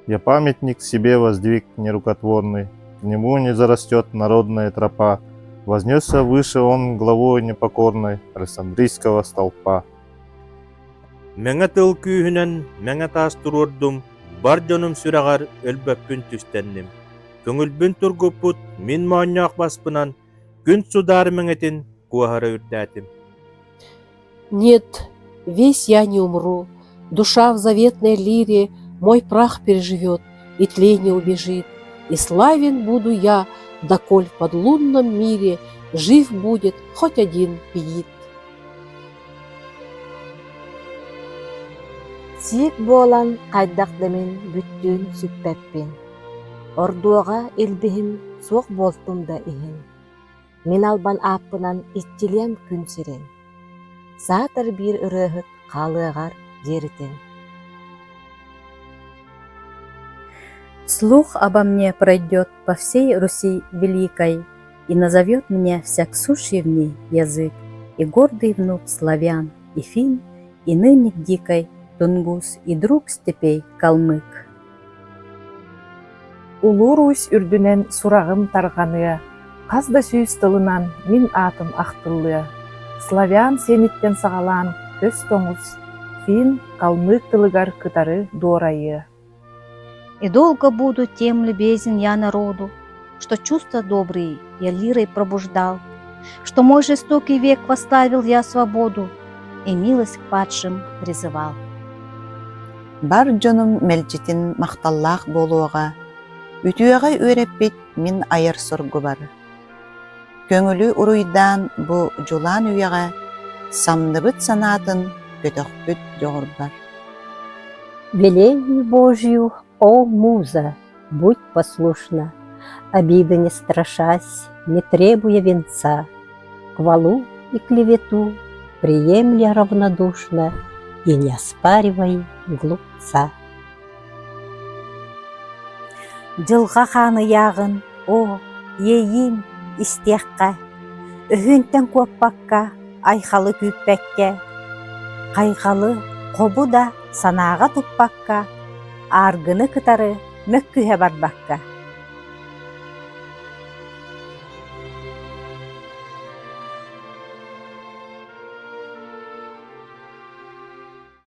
Я памятник себе воздвиг нерукотворный, к нему не зарастет народная тропа. Вознесся выше он главой непокорной Александрийского столпа. Мәңә тыл күйінен мәңә тас тұрырдым, бар жонum сүрағар өлбөппін түстеннім. Көңілбін тұргуппут, мен мааньяқ баспынан, күн судары мәңетін куахара үрдәтім. Нет, весь я не умру, душа в заветной лире мой прах переживет и тление убежит, и славен буду я, доколь в подлунном мире жив будет хоть один пиит. Сиек болан қайдақ демен бүттүн сүппәппен. Ордуаға илбихим суық болтум да ихин. Мен албан аппынан итчилем күн сирен. Саатар бир ырыхыт қалығар жеритен. Слух обо мне пройдет по всей Руси великой, и назовет меня всяк сущий в ней язык, и гордый внук славян, и фин, и ныне дикой тунгус, и друг степей калмык. Улуу Русь үрдүнен сурагым тарғаныя, қазда сүйіс тылынан мин атым ақтылыя. Славян сениттен сағалан төс тоңыз, фин калмык тылыгар кытары дуорайы. И долго буду тем любезен я народу, что чувства добрые я лирой пробуждал, что мой жестокий век восставил я свободу и милость к падшим призывал. Бар жонум мелчитин мақталлақ болуға, үтüöҕэ үөреппит мин айар соргу бар. Көңүлү уруйдан бу жулан үйэҕэ самныбыт санаатын көтөхпүт жоҕурбар. Велению Божью, о муза, будь послушна, обиды не страшась, не требуя венца, хвалу и клевету приемля равнодушно и не оспаривай глупца. Жылға ханы яғын, о, ейін истеққа, үхінтен көппаққа, айхалы күппәкке, қайғалы қобу да санаға тұппаққа, аргыны кытары мөккүһэ барбакка.